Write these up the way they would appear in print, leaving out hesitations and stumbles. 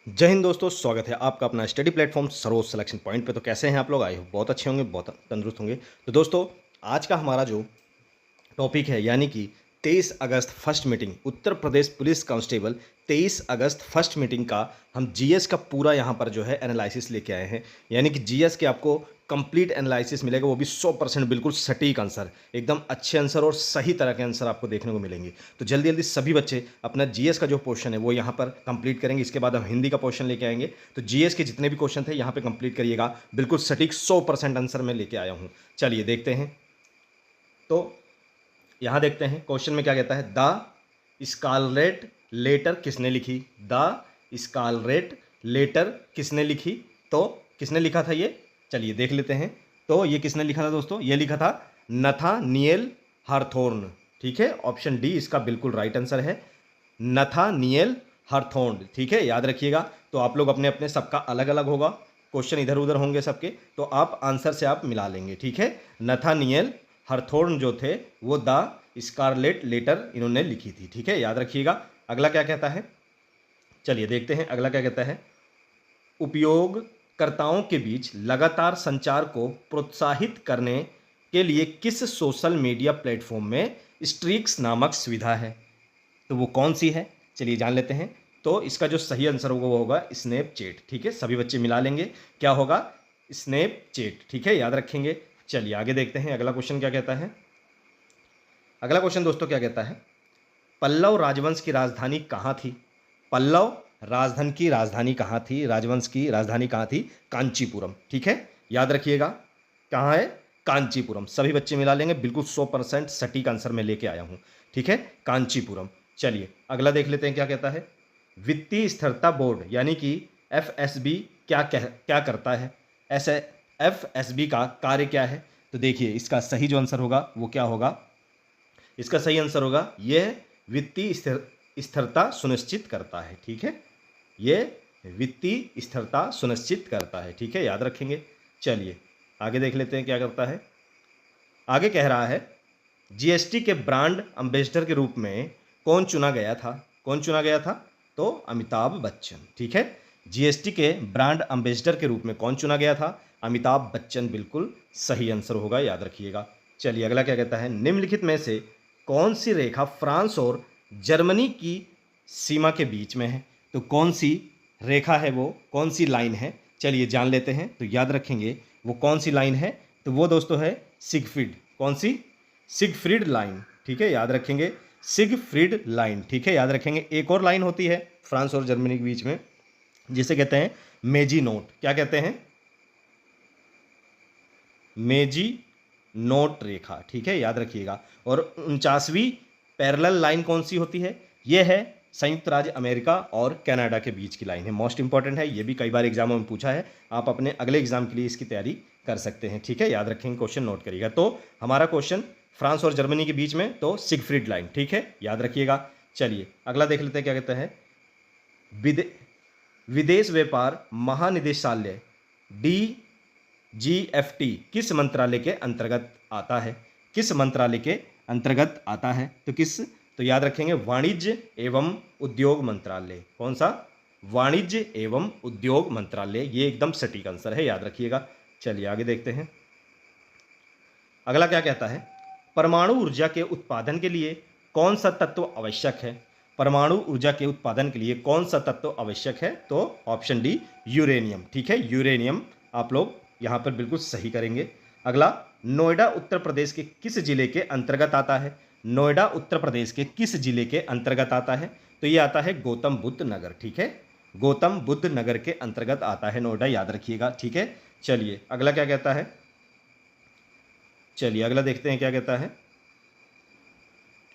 जय हिंद दोस्तों, स्वागत है आपका अपना study platform Saroj selection point पे। तो कैसे हैं आप लोग? आए हो बहुत अच्छे होंगे, बहुत तंदुरुस्त होंगे। तो दोस्तों, आज का हमारा जो टॉपिक है यानी कि 23 अगस्त first meeting, Uttar Pradesh police constable 23 अगस्त फर्स्ट मीटिंग का हम जीएस का पूरा यहाँ पर जो है एनालिसिस लेके आए हैं। यानी कि जीएस के आपको कंप्लीट एनालिसिस मिलेगा, वो भी 100% बिल्कुल सटीक आंसर, एकदम अच्छे आंसर और सही तरह के आंसर आपको देखने को मिलेंगे। तो जल्दी जल्दी सभी बच्चे अपना जीएस का जो पोर्शन है वो यहाँ पर कंप्लीट करेंगे। इसके बाद हम हिंदी का पोर्शन लेके आएंगे। तो जीएस के जितने भी क्वेश्चन थे यहाँ पे कंप्लीट करिएगा, बिल्कुल सटीक 100% आंसर मैं लेके आया हूँ। चलिए देखते हैं। तो यहां देखते हैं क्वेश्चन में क्या कहता है। द स्कारलेट लेटर किसने लिखी? द स्कारलेट लेटर किसने लिखी? तो किसने लिखा था ये? चलिए देख लेते हैं। तो ये किसने लिखा था दोस्तों? ये लिखा था नथानिएल हार्थोर्न। ठीक है, ऑप्शन डी इसका बिल्कुल राइट आंसर है, नथानिएल हार्थोर्न। ठीक है, याद रखिएगा। तो आप लोग अपने अपने सबका अलग अलग होगा, क्वेश्चन इधर उधर होंगे सबके, तो आप आंसर से आप मिला लेंगे। ठीक है, नथानिएल हरथोर्न जो थे वो द स्कारलेट लेटर इन्होंने लिखी थी। ठीक है, याद रखिएगा। अगला क्या कहता है, चलिए देखते हैं अगला क्या कहता है। उपयोगकर्ताओं के बीच लगातार संचार को प्रोत्साहित करने के लिए किस सोशल मीडिया प्लेटफॉर्म में स्ट्रीक्स नामक सुविधा है? तो वो कौन सी है, चलिए जान लेते हैं। तो इसका जो सही आंसर होगा वो होगा स्नैपचैट। ठीक है, सभी बच्चे मिला लेंगे, क्या होगा? स्नैपचैट। ठीक है, याद रखेंगे। चलिए आगे देखते हैं अगला क्वेश्चन क्या कहता है। अगला क्वेश्चन दोस्तों क्या कहता है, पल्लव राजवंश की राजधानी कहाँ थी? पल्लव राजधानी की राजधानी कहाँ थी? राजवंश की राजधानी कहाँ थी? कांचीपुरम। ठीक है, याद रखिएगा। कहाँ है? कांचीपुरम। सभी बच्चे मिला लेंगे, बिल्कुल 100% सटीक आंसर मैं लेके आया हूँ। ठीक है, कांचीपुरम। चलिए अगला देख लेते हैं क्या कहता है। वित्तीय स्थिरता बोर्ड यानी कि एफएसबी क्या करता है? ऐसे एफएसबी का कार्य क्या है? तो देखिए इसका सही जो आंसर होगा वो क्या होगा? इसका सही आंसर होगा यह वित्तीय स्थिरता सुनिश्चित करता है। ठीक है, यह वित्तीय स्थिरता सुनिश्चित करता है। ठीक है, याद रखेंगे। चलिए आगे देख लेते हैं क्या करता है। आगे कह रहा है जीएसटी के ब्रांड एम्बेसडर के रूप में कौन चुना गया था? कौन चुना गया था? तो अमिताभ बच्चन। ठीक है, जीएसटी के ब्रांड एम्बेसडर के रूप में कौन चुना गया था? अमिताभ बच्चन बिल्कुल सही आंसर होगा, याद रखिएगा। चलिए अगला क्या कहता है, निम्नलिखित में से कौन सी रेखा फ्रांस और जर्मनी की सीमा के बीच में है? तो कौन सी रेखा है वो, कौन सी लाइन है? चलिए जान लेते हैं। तो याद रखेंगे वो कौन सी लाइन है, तो वो दोस्तों है सिगफ्रीड। कौन सी? Siegfried line. ठीक है, याद रखेंगे, सिगफ्रीड लाइन। ठीक है, याद रखेंगे। एक और लाइन होती है फ्रांस और जर्मनी के बीच में जिसे कहते हैं मेजी नोट। क्या कहते हैं? मेजी नोट रेखा। ठीक है, याद रखिएगा। और 49वीं पैरेलल लाइन कौन सी होती है? यह है संयुक्त राज्य अमेरिका और कनाडा के बीच की लाइन है। मोस्ट इंपॉर्टेंट है, ये भी कई बार एग्जामों में पूछा है। आप अपने अगले एग्जाम के लिए इसकी तैयारी कर सकते हैं। ठीक है, याद रखेंगे, क्वेश्चन नोट करिएगा। तो हमारा क्वेश्चन फ्रांस और जर्मनी के बीच में तो सिगफ्रीड लाइन। ठीक है, याद रखिएगा। चलिए अगला देख लेते हैं क्या कहते हैं। विदेश व्यापार महानिदेशालय DGFT किस मंत्रालय के अंतर्गत आता है? किस मंत्रालय के अंतर्गत आता है? तो किस? तो याद रखेंगे वाणिज्य एवं उद्योग मंत्रालय। कौन सा? वाणिज्य एवं उद्योग मंत्रालय। ये एकदम सटीक आंसर है, याद रखिएगा। चलिए आगे देखते हैं। अगला क्या कहता है, परमाणु ऊर्जा के उत्पादन के लिए कौन सा तत्व आवश्यक है? परमाणु ऊर्जा के उत्पादन के लिए कौन सा तत्व आवश्यक है? तो ऑप्शन डी यूरेनियम। ठीक है, यूरेनियम आप लोग यहां पर बिल्कुल सही करेंगे। अगला, नोएडा उत्तर प्रदेश के किस जिले के अंतर्गत आता है? नोएडा उत्तर प्रदेश के किस जिले के अंतर्गत आता है? तो ये आता है गौतम बुद्ध नगर। ठीक है, गौतम बुद्ध नगर के अंतर्गत आता है नोएडा, याद रखिएगा। ठीक है, चलिए अगला क्या कहता है। चलिए अगला देखते हैं क्या कहता है।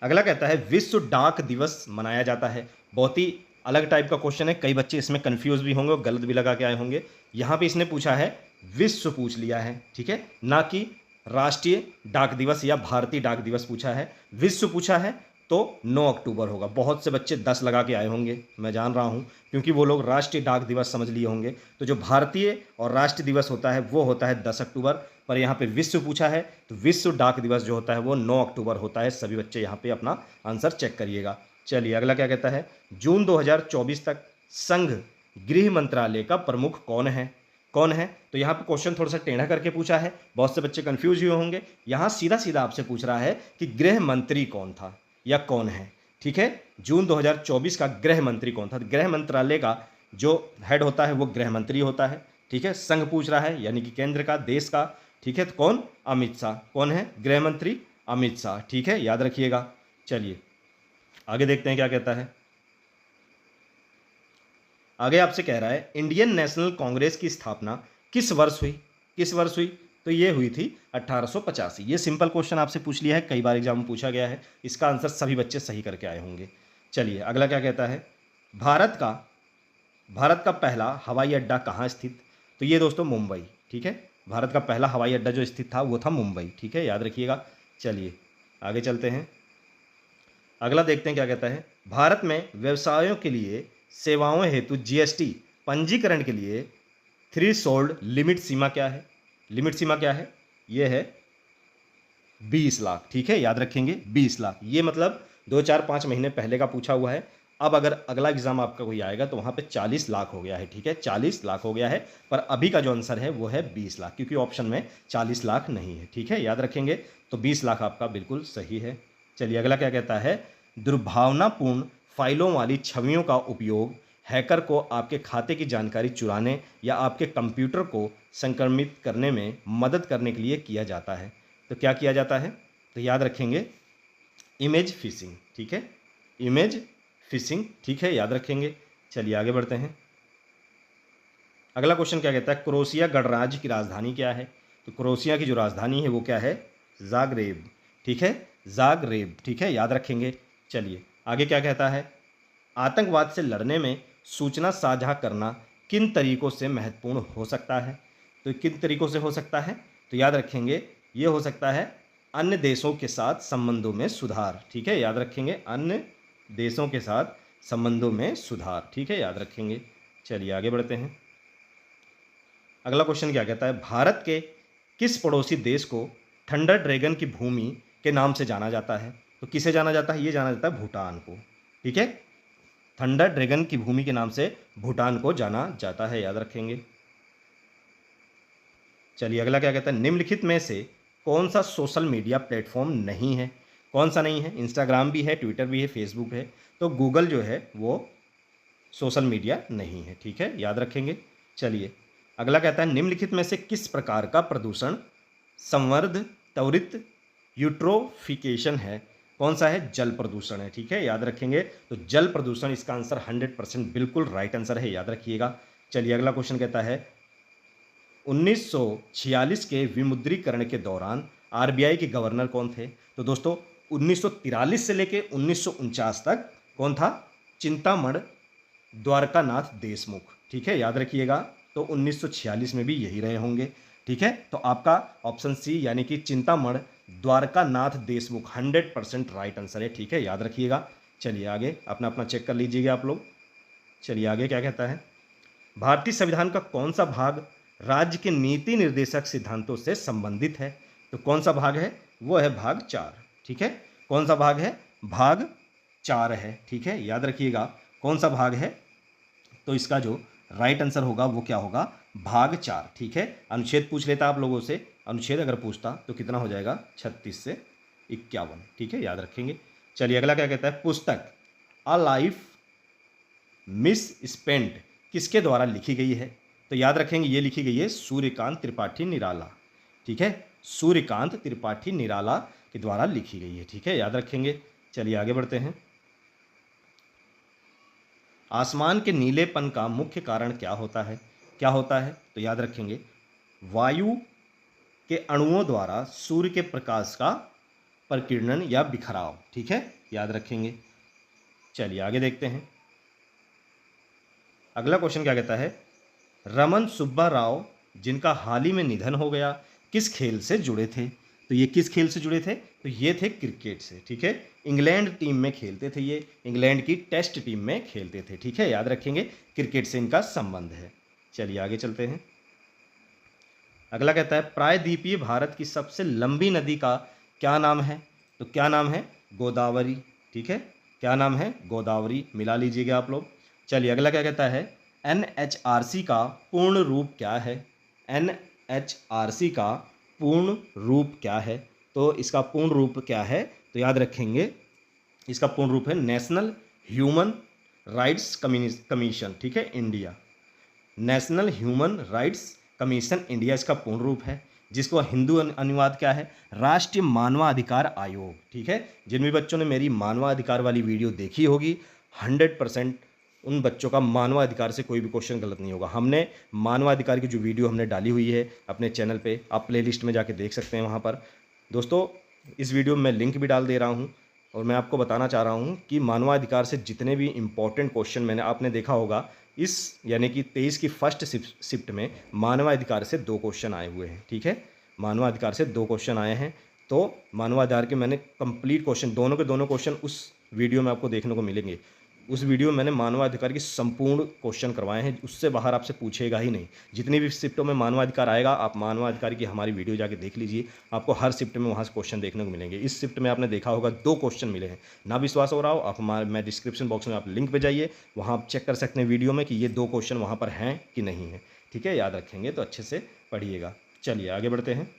अगला कहता है विश्व डाक दिवस मनाया जाता है। बहुत ही अलग टाइप का क्वेश्चन है, कई बच्चे इसमें कंफ्यूज भी होंगे और गलत भी लगा के आए होंगे। यहाँ पे इसने पूछा है विश्व पूछ लिया है। ठीक है, ना कि राष्ट्रीय डाक दिवस या भारतीय डाक दिवस पूछा है, विश्व पूछा है। तो 9 अक्टूबर होगा। बहुत से बच्चे 10 लगा के आए होंगे, मैं जान रहा हूँ, क्योंकि वो लोग राष्ट्रीय डाक दिवस समझ लिए होंगे। तो जो भारतीय और राष्ट्रीय दिवस होता है वो होता है 10 अक्टूबर, पर यहाँ पे विश्व पूछा है तो विश्व डाक दिवस जो होता है वो 9 अक्टूबर होता है। सभी बच्चे यहाँ पे अपना आंसर चेक करिएगा। चलिए अगला क्या कहता है, जून 2024 तक संघ गृह मंत्रालय का प्रमुख कौन है? कौन है? तो यहाँ पे क्वेश्चन थोड़ा सा टेढ़ा करके पूछा है, बहुत से बच्चे कंफ्यूज हुए होंगे। यहाँ सीधा सीधा आपसे पूछ रहा है कि गृह मंत्री कौन था या कौन है। ठीक है, जून 2024 का गृह मंत्री कौन था? गृह मंत्रालय का जो हेड होता है वो गृह मंत्री होता है। ठीक है, संघ पूछ रहा है यानी कि केंद्र का, देश का। ठीक है, तो कौन? अमित शाह। कौन है गृह मंत्री? अमित शाह। ठीक है, याद रखिएगा। चलिए आगे देखते हैं क्या कहता है। आगे आपसे कह रहा है इंडियन नेशनल कांग्रेस की स्थापना किस वर्ष हुई? किस वर्ष हुई? तो ये हुई थी 1885। ये सिंपल क्वेश्चन आपसे पूछ लिया है, कई बार एग्जाम में पूछा गया है। इसका आंसर सभी बच्चे सही करके आए होंगे। चलिए अगला क्या कहता है, भारत का पहला हवाई अड्डा कहाँ स्थित? तो ये दोस्तों मुंबई। ठीक है, भारत का पहला हवाई अड्डा जो स्थित था वो था मुंबई। ठीक है, याद रखिएगा। चलिए आगे चलते हैं, अगला देखते हैं क्या कहता है। भारत में व्यवसायों के लिए सेवाओं हेतु जीएसटी पंजीकरण के लिए थ्रेशोल्ड लिमिट सीमा क्या है? लिमिट सीमा क्या है? ये है 20 लाख। ठीक है, याद रखेंगे 20 लाख। ये मतलब 2-4-5 महीने पहले का पूछा हुआ है। अब अगर अगला एग्जाम आपका कोई आएगा तो वहाँ पे 40 लाख हो गया है। ठीक है, 40 लाख हो गया है, पर अभी का जो आंसर है वो है 20 लाख, क्योंकि ऑप्शन में 40 लाख नहीं है। ठीक है, याद रखेंगे। तो 20 लाख आपका बिल्कुल सही है। चलिए अगला क्या कहता है, दुर्भावनापूर्ण फाइलों वाली छवियों का उपयोग हैकर को आपके खाते की जानकारी चुराने या आपके कंप्यूटर को संक्रमित करने में मदद करने के लिए किया जाता है। तो क्या किया जाता है? तो याद रखेंगे इमेज फिशिंग। ठीक है, इमेज फिशिंग। ठीक है, याद रखेंगे। चलिए आगे बढ़ते हैं, अगला क्वेश्चन क्या कहता है, क्रोएशिया गणराज्य की राजधानी क्या है? तो क्रोएशिया की जो राजधानी है वो क्या है? जाग्रेब। ठीक है, जाग्रेब। ठीक है, याद रखेंगे। चलिए आगे क्या कहता है, आतंकवाद से लड़ने में सूचना साझा करना किन तरीकों से महत्वपूर्ण हो सकता है? तो किन तरीकों से हो सकता है? तो याद रखेंगे ये हो सकता है अन्य देशों के साथ संबंधों में सुधार। ठीक है, याद रखेंगे अन्य देशों के साथ संबंधों में सुधार। ठीक है, याद रखेंगे। चलिए आगे बढ़ते हैं, अगला क्वेश्चन क्या कहता है, भारत के किस पड़ोसी देश को थंडर ड्रैगन की भूमि के नाम से जाना जाता है? तो किसे जाना जाता है? ये जाना जाता है भूटान को। ठीक है, थंडर ड्रैगन की भूमि के नाम से भूटान को जाना जाता है, याद रखेंगे। चलिए अगला क्या कहता है, निम्नलिखित में से कौन सा सोशल मीडिया प्लेटफॉर्म नहीं है? कौन सा नहीं है? इंस्टाग्राम भी है, ट्विटर भी है, फेसबुक है, तो गूगल जो है वो सोशल मीडिया नहीं है। ठीक है, याद रखेंगे। चलिए अगला कहता है, निम्नलिखित में से किस प्रकार का प्रदूषण संवर्ध त्वरित यूट्रोफिकेशन है? कौन सा है? जल प्रदूषण है। ठीक है, याद रखेंगे। तो जल प्रदूषण इसका आंसर 100% बिल्कुल राइट आंसर है, याद रखिएगा। चलिए अगला क्वेश्चन कहता है, 1946 के विमुद्रीकरण के दौरान आरबीआई के गवर्नर कौन थे? तो दोस्तों 1943 से लेके 1949 तक कौन था? चिंतामण द्वारकानाथ देशमुख। ठीक है, याद रखिएगा। तो 1946 में भी यही रहे होंगे। ठीक है, तो आपका ऑप्शन सी यानी कि चिंतामण द्वारकानाथ देशमुख 100% राइट आंसर है। ठीक है, याद रखिएगा। चलिए आगे अपना अपना चेक कर लीजिएगा आप लोग। चलिए आगे क्या कहता है, भारतीय संविधान का कौन सा भाग राज्य के नीति निर्देशक सिद्धांतों से संबंधित है? तो कौन सा भाग है? वो है भाग 4। ठीक है, कौन सा भाग है? भाग 4 है। ठीक है, याद रखिएगा कौन सा भाग है। तो इसका जो राइट आंसर होगा वो क्या होगा? भाग 4। ठीक है, अनुच्छेद पूछ लेता आप लोगों से, अनुच्छेद अगर पूछता तो कितना हो जाएगा? 36 से 51। ठीक है, याद रखेंगे। चलिए अगला क्या कहता है, पुस्तक अ लाइफ मिस स्पेंट किसके द्वारा लिखी गई है? तो याद रखेंगे ये लिखी गई है सूर्यकांत त्रिपाठी निराला। ठीक है, सूर्यकांत त्रिपाठी निराला के द्वारा लिखी गई है। ठीक है, याद रखेंगे। चलिए आगे बढ़ते हैं, आसमान के नीलेपन का मुख्य कारण क्या होता है? क्या होता है? तो याद रखेंगे वायु के अणुओं द्वारा सूर्य के प्रकाश का प्रकीर्णन या बिखराव। ठीक है, याद रखेंगे। चलिए आगे देखते हैं, अगला क्वेश्चन क्या कहता है, रमन सुब्बा राव जिनका हाल ही में निधन हो गया किस खेल से जुड़े थे? तो ये किस खेल से जुड़े थे? तो ये थे क्रिकेट से। ठीक है, इंग्लैंड टीम में खेलते थे, ये इंग्लैंड की टेस्ट टीम में खेलते थे। ठीक है, याद रखेंगे क्रिकेट से इनका संबंध है। चलिए आगे चलते हैं, अगला कहता है, प्रायद्वीपीय भारत की सबसे लंबी नदी का क्या नाम है? तो क्या नाम है? गोदावरी। ठीक है, क्या नाम है? गोदावरी। मिला लीजिएगा आप लोग। चलिए अगला क्या कहता है, NHRC का पूर्ण रूप क्या है? NHRC का पूर्ण रूप क्या है? तो इसका पूर्ण रूप क्या है? तो याद रखेंगे, इसका पूर्ण रूप है नेशनल ह्यूमन राइट्स कमीशन, ठीक है, India. National human rights commission India इसका पूर्ण रूप है, जिसको हिंदू अनुवाद क्या है? राष्ट्रीय मानवाधिकार आयोग, ठीक है। जिन भी बच्चों ने मेरी मानवाधिकार वाली वीडियो देखी होगी, 100% उन बच्चों का मानवाधिकार से कोई भी क्वेश्चन गलत नहीं होगा। हमने मानवाधिकार की जो वीडियो हमने डाली हुई है अपने चैनल पे, आप प्लेलिस्ट में जाके देख सकते हैं वहाँ पर। दोस्तों, इस वीडियो में मैं लिंक भी डाल दे रहा हूँ और मैं आपको बताना चाह रहा हूँ कि मानवाधिकार से जितने भी इम्पोर्टेंट क्वेश्चन मैंने आपने देखा होगा, इस यानी कि 23 की फर्स्ट शिफ्ट में मानवाधिकार से 2 क्वेश्चन आए हुए हैं, ठीक है। मानवाधिकार से 2 क्वेश्चन आए हैं, तो मानवाधिकार के मैंने कंप्लीट क्वेश्चन, दोनों के दोनों क्वेश्चन उस वीडियो में आपको देखने को मिलेंगे। उस वीडियो में मैंने मानवाधिकार की संपूर्ण क्वेश्चन करवाए हैं, उससे बाहर आपसे पूछेगा ही नहीं। जितनी भी शिफ्टों में मानवाधिकार आएगा, आप मानवाधिकार की हमारी वीडियो जाके देख लीजिए, आपको हर शिफ्ट में वहाँ से क्वेश्चन देखने को मिलेंगे। इस शिफ्ट में आपने देखा होगा 2 क्वेश्चन मिले हैं। ना विश्वास हो रहा हो, आप मैं डिस्क्रिप्शन बॉक्स में आप लिंक पे जाइए, वहाँ आप चेक कर सकते हैं वीडियो में कि ये 2 क्वेश्चन वहाँ पर हैं कि नहीं है, ठीक है। याद रखेंगे तो अच्छे से पढ़िएगा। चलिए आगे बढ़ते हैं।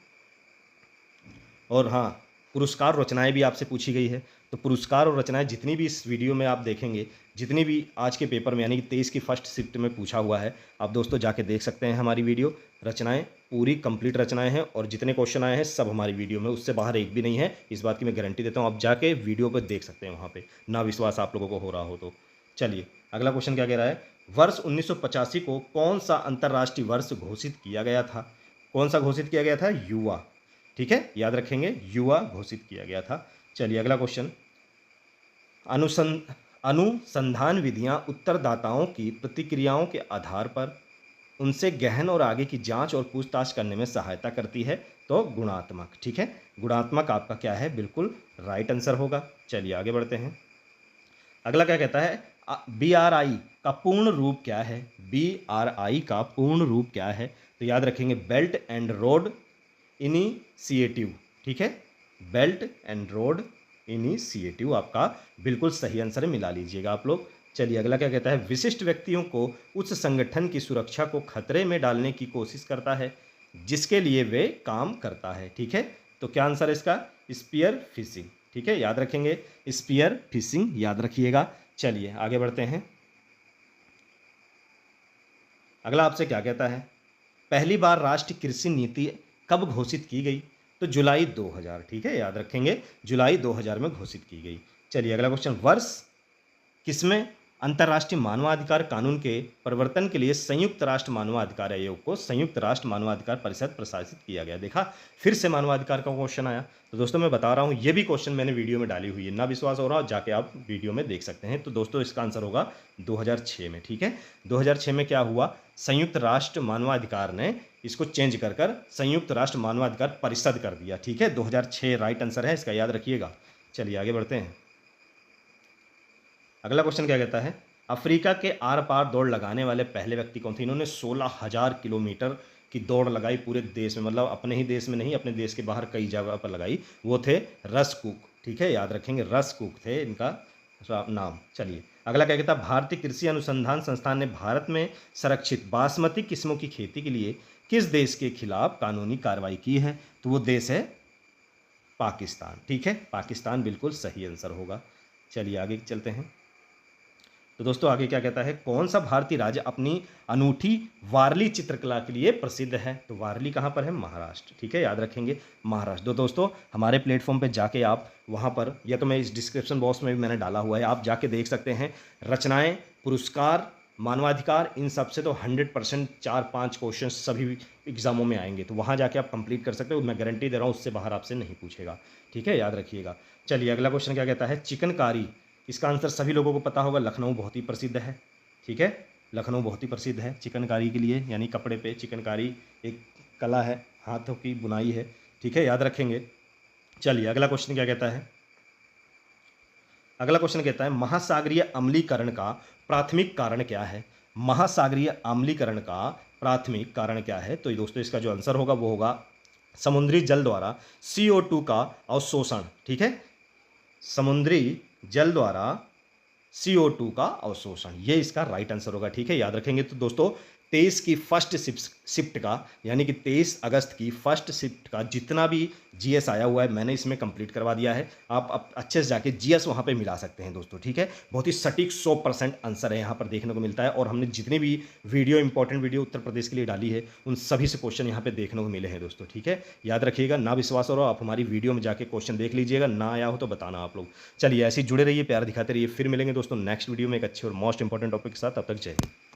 और हाँ, पुरस्कार रचनाएं भी आपसे पूछी गई है, तो पुरस्कार और रचनाएं जितनी भी इस वीडियो में आप देखेंगे, जितनी भी आज के पेपर में यानी कि 23 की फर्स्ट शिफ्ट में पूछा हुआ है, आप दोस्तों जाके देख सकते हैं हमारी वीडियो। रचनाएं पूरी कंप्लीट रचनाएं हैं और जितने क्वेश्चन आए हैं सब हमारी वीडियो में, उससे बाहर एक भी नहीं है, इस बात की मैं गारंटी देता हूँ। आप जाके वीडियो पर देख सकते हैं वहाँ पर, ना विश्वास आप लोगों को हो रहा हो तो। चलिए अगला क्वेश्चन क्या कह रहा है? वर्ष 1985 को कौन सा अंतर्राष्ट्रीय वर्ष घोषित किया गया था? कौन सा घोषित किया गया था? युवा, ठीक है, याद रखेंगे, युवा घोषित किया गया था। चलिए अगला क्वेश्चन, अनुसंधान विधियां उत्तरदाताओं की प्रतिक्रियाओं के आधार पर उनसे गहन और आगे की जांच और पूछताछ करने में सहायता करती है, तो गुणात्मक, ठीक है। गुणात्मक आपका क्या है? बिल्कुल राइट आंसर होगा। चलिए आगे बढ़ते हैं। अगला क्या कहता है? BRI का पूर्ण रूप क्या है? BRI का पूर्ण रूप क्या है? तो याद रखेंगे, बेल्ट एंड रोड इनिशिएटिव, ठीक है। बेल्ट एंड रोड इनिशिएटिव आपका बिल्कुल सही आंसर है, मिला लीजिएगा आप लोग। चलिए अगला क्या कहता है? विशिष्ट व्यक्तियों को उस संगठन की सुरक्षा को खतरे में डालने की कोशिश करता है जिसके लिए वे काम करता है, ठीक है। तो क्या आंसर है इसका? स्पीयर फिशिंग, ठीक है, याद रखेंगे, स्पीयर फिशिंग याद रखिएगा। चलिए आगे बढ़ते हैं। अगला आपसे क्या कहता है? पहली बार राष्ट्रीय कृषि नीति कब घोषित की गई? तो जुलाई 2000, ठीक है, याद रखेंगे, जुलाई 2000 में घोषित की गई। चलिए अगला क्वेश्चन, वर्ष किसमें अंतर्राष्ट्रीय मानवाधिकार कानून के प्रवर्तन के लिए संयुक्त राष्ट्र मानवाधिकार आयोग को संयुक्त राष्ट्र मानवाधिकार परिषद प्रशासित किया गया? देखा, फिर से मानवाधिकार का क्वेश्चन आया। तो दोस्तों मैं बता रहा हूँ, ये भी क्वेश्चन मैंने वीडियो में डाली हुई है, ना विश्वास हो रहा हो जाके आप वीडियो में देख सकते हैं। तो दोस्तों इसका आंसर होगा 2006 में, ठीक है। 2006 में क्या हुआ? संयुक्त राष्ट्र मानवाधिकार ने इसको चेंज कर संयुक्त राष्ट्र मानवाधिकार परिषद कर दिया, ठीक है। 2006 राइट आंसर है इसका, याद रखिएगा। चलिए आगे बढ़ते हैं। अगला क्वेश्चन क्या कहता है? अफ्रीका के आर पार दौड़ लगाने वाले पहले व्यक्ति कौन थे? इन्होंने 16,000 किलोमीटर की दौड़ लगाई पूरे देश में, मतलब अपने ही देश में नहीं, अपने देश के बाहर कई जगह पर लगाई। वो थे रस कुक, ठीक है, याद रखेंगे, रस कुक थे इनका नाम। चलिए अगला क्या कहता है? भारतीय कृषि अनुसंधान संस्थान ने भारत में संरक्षित बासमती किस्मों की खेती के लिए किस देश के खिलाफ कानूनी कार्रवाई की है? तो वो देश है पाकिस्तान, ठीक है, पाकिस्तान बिल्कुल सही आंसर होगा। चलिए आगे चलते हैं। तो दोस्तों आगे क्या कहता है? कौन सा भारतीय राज्य अपनी अनूठी वारली चित्रकला के लिए प्रसिद्ध है? तो वारली कहाँ पर है? महाराष्ट्र, ठीक है, याद रखेंगे, महाराष्ट्र। तो दोस्तों हमारे प्लेटफॉर्म पे जाके आप वहाँ पर, या तो मैं इस डिस्क्रिप्शन बॉक्स में भी मैंने डाला हुआ है, आप जाके देख सकते हैं। रचनाएं, पुरस्कार, मानवाधिकार, इन सब से तो 100% 4-5 क्वेश्चन सभी एग्जामों में आएंगे, तो वहाँ जाके आप कंप्लीट कर सकते हो, मैं गारंटी दे रहा हूँ, उससे बाहर आपसे नहीं पूछेगा, ठीक है, याद रखिएगा। चलिए अगला क्वेश्चन क्या कहता है? चिकनकारी, इसका आंसर सभी लोगों को पता होगा, लखनऊ बहुत ही प्रसिद्ध है, ठीक है, लखनऊ बहुत ही प्रसिद्ध है चिकनकारी के लिए, यानी कपड़े पे चिकनकारी एक कला है, हाथों की बुनाई है, ठीक है, याद रखेंगे। चलिए अगला क्वेश्चन क्या कहता है? अगला क्वेश्चन कहता है, महासागरीय अम्लीकरण का प्राथमिक कारण क्या है? महासागरीय अम्लीकरण का प्राथमिक कारण क्या है? तो दोस्तों इसका जो आंसर होगा वो होगा समुद्री जल द्वारा CO2 का अवशोषण, ठीक है, समुद्री जल द्वारा CO2 का अवशोषण, ये इसका राइट आंसर होगा। ठीक है, याद रखेंगे। तो दोस्तों 23 की फर्स्ट शिफ्ट का, यानी कि 23 अगस्त की फर्स्ट शिफ्ट का जितना भी जीएस आया हुआ है मैंने इसमें कंप्लीट करवा दिया है। आप अच्छे से जाके जीएस वहाँ पे मिला सकते हैं दोस्तों। ठीक है, बहुत ही सटीक 100% आंसर है यहाँ पर देखने को मिलता है। और हमने जितनी भी video, important video Uttar Pradesh के लिए डाली है, उन सभी से क्वेश्चन यहाँ पे देखने को मिले हैं दोस्तों। ठीक है, याद रखिएगा। ना विश्वास हो आप हमारी वीडियो में जाके क्वेश्चन देख लीजिएगा, ना आया हो तो बताना आप लोग। चलिए ऐसे ही जुड़े रहिए, प्यार दिखाते रहिए। फिर मिलेंगे दोस्तों नेक्स्ट वीडियो में एक अच्छे और मोस्ट इंपॉर्टेंट टॉपिक के साथ। तब तक जय हिंद।